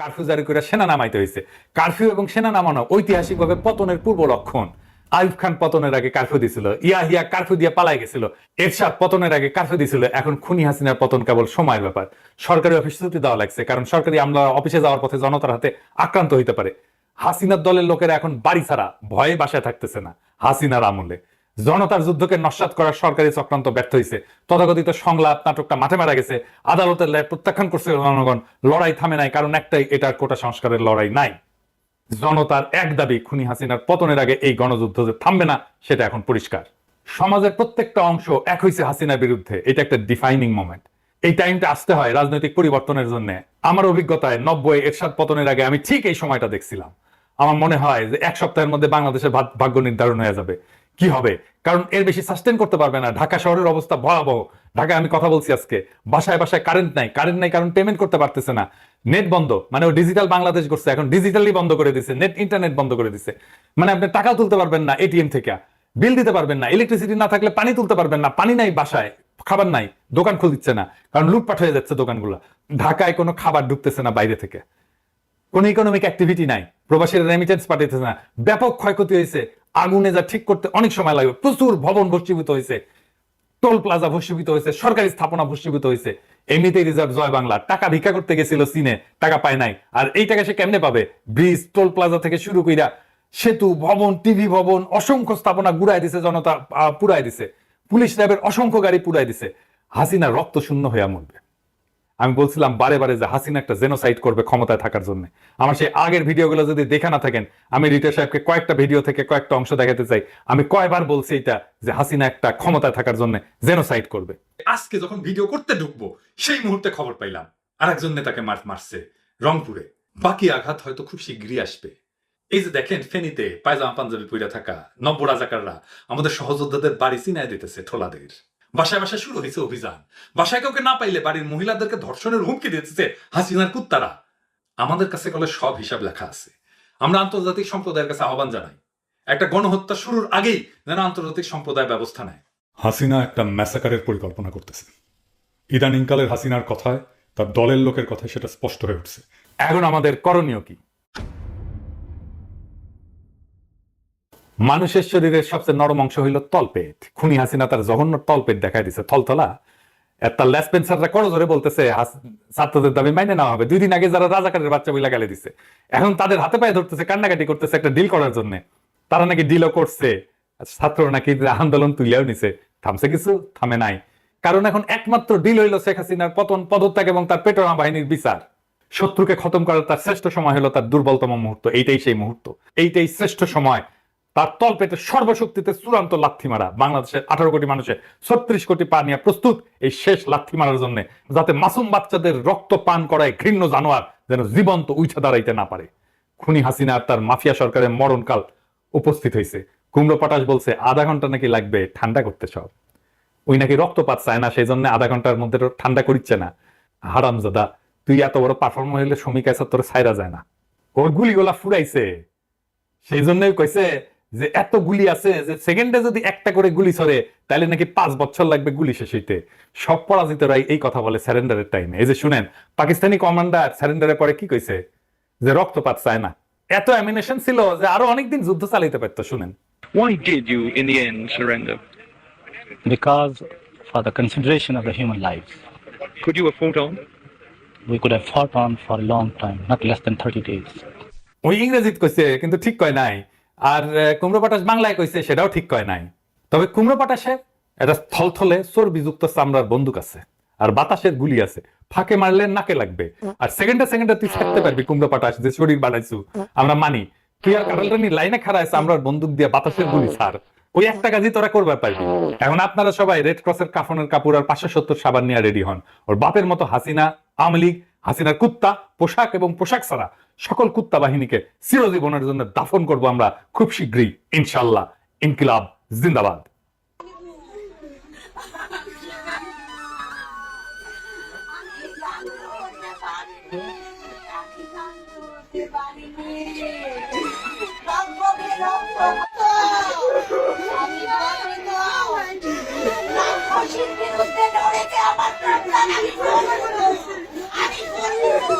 Curfew জারি করে সেনা নামাইতে হয়েছে। কারফিউ এবং সেনা নামানো ঐতিহাসিকভাবে পতনের পূর্ব লক্ষণ। আইয়ুব খান পতনের আগে কারফিউ দিছিল, ইয়াহিয়া কারফিউ দিয়ে পালাই গেছিল, এরশাদ পতনের আগে কারফিউ দিছিল। এখন খুনি হাসিনার পতন কেবল সময়ের ব্যাপার। সরকারি অফিস ছুটি দেওয়া লাগছে, কারণ সরকারি আমলা অফিসে যাওয়ার পথে জনতার হাতে আক্রান্ত হইতে পারে। হাসিনার দলের লোকেরা এখন বাড়ি ছাড়া, ভয়ে বাসায় থাকতেছে না। হাসিনার আমলে জনতার যুদ্ধকে নস্যাৎ করার সরকারি চক্রান্ত ব্যর্থ হয়েছে। তথাকথিত সংলাপ নাটকটা মাঠে মারা গেছে। আদালতের রায় প্রত্যাখ্যান করছে জনগণ। লড়াই থামে নাই, কারণ একটাই, এটার কোটা সংস্কারের লড়াই নাই। জনতার এক দাবি, খুনি হাসিনার পতনের আগে এই গণযুদ্ধ যে থামবে না সেটা এখন পরিষ্কার। সমাজের প্রত্যেকটা অংশ এক হয়েছে হাসিনার বিরুদ্ধে। এটা একটা ডিফাইনিং মোমেন্ট। এই টাইমটা আসতে হয় রাজনৈতিক পরিবর্তনের জন্য। আমার অভিজ্ঞতায় 90 এরশাদ পতনের আগে আমি ঠিক এই সময়টা দেখছিলাম। আমার মনে হয় যে এক সপ্তাহের মধ্যে বাংলাদেশের ভাগ্য নির্ধারণ হয়ে যাবে। কি হবে? কারণ এর বেশি সাস্টেন করতে পারবে না। ঢাকা শহরের অবস্থা ভয়াবহ। ঢাকায় আমি কথা বলছি আজকে, বাসায় বাসায় কারেন্ট নাই কারণ পেমেন্ট করতে পারতেছে না। নেট বন্ধ, মানে ও ডিজিটাল বাংলাদেশ করছে, এখন ডিজিটালি বন্ধ করে দিছে, নেট ইন্টারনেট বন্ধ করে দিছে। মানে আপনি টাকা তুলতে পারবেন না এটিএম থেকে, বিল দিতে পারবেন না, ইলেকট্রিসিটি না থাকলে পানি তুলতে পারবেন না, পানি নাই বাসায়, খাবার নাই, দোকান খুল দিচ্ছে না, কারণ লুটপাট হয়ে যাচ্ছে দোকানগুলো। ঢাকায় কোনো খাবার ঢুকতেছে না বাইরে থেকে, কোনো ইকোনমিক অ্যাক্টিভিটি নাই, প্রবাসীরা রেমিটেন্স পাঠাইতেছে না, ব্যাপক ক্ষয়ক্ষতি হয়েছে। আগুনে যা ঠিক করতে অনেক সময় লাগবে। প্রচুর ভবন ভস্মীভূত হয়েছে, টোল প্লাজা ভস্মীভূত হয়েছে, সরকারি স্থাপনা ভস্মীভূত হয়েছে। এমনিতেই রিজার্ভ জয় বাংলা টাকা ভিক্ষা করতে গেছিল চীনে, টাকা পায় নাই। আর এই টাকা সে কেমনে পাবে? ব্রিজ, টোল প্লাজা থেকে শুরু কইরা সেতু, ভবন, টিভি ভবন, অসংখ্য স্থাপনা গুড়াই দিছে জনতা, পুরাই দিছে। পুলিশ র্যাবের অসংখ্য গাড়ি পুরাই দিছে। হাসিনা রক্ত শূন্য হইয়া মরবে। আমি বলছিলাম বারে বারে যে হাসিনা একটা জেনোসাইড করবে ক্ষমতায় থাকার জন্য। আমার সেই আগের ভিডিওগুলো যদি দেখা না থাকেন, আমি রিটা সাহেবকে কয়েকটা ভিডিও থেকে কয়েকটা অংশ দেখাতে চাই। আমি কয়বার বলছি এটা, যে হাসিনা একটা ক্ষমতায় থাকার জন্য জেনোসাইড করবে। আজকে যখন ভিডিও করতে ঢুকবো সেই মুহূর্তে খবর পাইলাম আরেকজন নেতাকে মারছে রংপুরে। বাকি আঘাত হয়তো খুব শীঘ্রই আসবে। এই যে দেখেন, ফেনীতে পায়জামা পাঞ্জাবি পইরা থাকা নব্য রাজাকাররা আমাদের সহযোদ্ধাদের বাড়ি চিনায় দিতেছে ঠোলাদের। বাসায় বাসায় শুরু হয়েছে অভিযান। বাসায় কাউকে না পাইলে বাড়ির মহিলাদেরকে ধর্ষণের হুমকি দিতেছে হাসিনার কুত্তারা। আমাদের কাছে কলে সব হিসাব লেখা আছে। আমরা আন্তর্জাতিক সম্প্রদায়ের কাছে আহ্বান জানাই, একটা গণহত্যা শুরুর আগেই যেন আন্তর্জাতিক সম্প্রদায় ব্যবস্থা নেয়। হাসিনা একটা ম্যাসাকারের পরিকল্পনা করতেছে। ইদানিংকালের হাসিনার কথায়, তার দলের লোকের কথায় সেটা স্পষ্ট হয়ে উঠছে। এখন আমাদের করণীয় কি? মানুষের শরীরের সবচেয়ে নরম অংশ হইল তলপেট। খুনি হাসিনা তার জঘন্য তলপেট দেখাই দিছে, থলথলা। তার লেসপেন্সাররা করো ধরে বলতেছে ছাত্রদের দাবি মাইনে নেওয়া হবে। 2 দিন আগে যারা রাজাকারের বাচ্চা বইলা গালে দিছে, এখন তাদের হাতে পায়ে ধরতেছে, কান্নাকাটি করতেছে একটা ডিল করার জন্য। তারা নাকি ডিলও করছে, ছাত্র নাকি আন্দোলন তুলিয়াও নিছে। থামছে কিছু? থামে নাই। কারণ এখন একমাত্র ডিল হইল শেখ হাসিনার পতন, পদত্যাগ এবং তার পেটোয়া বাহিনীর বিচার। শত্রুকে খতম করার তার শ্রেষ্ঠ সময় হলো তার দুর্বলতম মুহূর্ত। এইটাই সেই মুহূর্ত, এইটাই শ্রেষ্ঠ সময়। তার তলপেটে সর্বশক্তিতে চূড়ান্ত লাথি মারা। বাংলাদেশের 18 কোটি মানুষের 36 কোটি পা নিয়ে প্রস্তুত এই শেষ লাথি মারার জন্য, যাতে মাসুম বাচ্চাদের রক্ত পান করায় ঘৃণ্য জানোয়ার যেন জীবন্ত উঠে দাঁড়াইতে না পারে। খুনি হাসিনা আর তার মাফিয়া সরকারের মরণকাল উপস্থিত হয়েছে। কুমড়ো পটাশ বলছে আধা ঘন্টা নাকি লাগবে ঠান্ডা করতে সব। ওই নাকি রক্তপাত চায় না, সেই জন্য আধা ঘন্টার মধ্যে ঠান্ডা করিচ্ছে না। হারামজাদা, তুই এত বড় পারফর্মার হইলে শ্রমিক আছে তোর ছাইরা যায় না। ওর গুলিগুলা ফুরাইছে, সেই জন্যই কইছে যে এত গুলি আছে যে সেকেন্ডে যদি একটা করে গুলি ছড়ে তাহলে নাকি 5 বছর লাগবে গুলি শেষ হইতে। সব পরাজিতরাই এই কথা বলে স্যারেন্ডারের টাইমে। এই যে শুনেন, পাকিস্তানি কমান্ডার স্যারেন্ডারের পরে কি কইছে? যে রক্তপাত চায় না। এত অ্যামিনেশন ছিল যে আরো অনেকদিন যুদ্ধ চালাইতে পারতো। শুনেন, Why did you in the end surrender? Because for the consideration of the human lives. Could you have fought on? We could have fought on for a long time, not less than 30 days. ওই ইংরেজিতে কইছে কিন্তু ঠিক কয় নাই। আর কুমড়ো potash বাংলায় কইছে, সেটাও ঠিক কয় নাই। তবে কুমড়ো পটাশে এটা থলথলে চর্বিযুক্ত চামড়ার বন্দুক আছে, আর বাতাসের গুলি আছে। ফাঁকে মারলে নাকে লাগবে, আর সেকেন্ডে সেকেন্ডে তুই থাকতে পারবি। কুমড়ো পটাশ যে শরীর বানাইছু আমরা মানি, তুই আর কাটালটানি লাইনে খাড়ায় চামড়ার বন্দুক দিয়ে বাতাসের গুলি ছাড়। ওই একটা কাজই তোরা করবার পারবি। এখন আপনারা সবাই রেড ক্রসের কাফনের কাপড় আর 570 সাবান নিয়ে রেডি হন। ওর বাপের মতো হাসিনা, আওয়ামী লীগ, হাসিনার কুত্তা, পোশাক এবং পোশাক ছাড়া সকল কুত্তা বাহিনীকে চিরজীবনের জন্য দাফন করব আমরা খুব শীঘ্রই, ইনশাল্লাহ। ইনকিলাব জিন্দাবাদ। আমি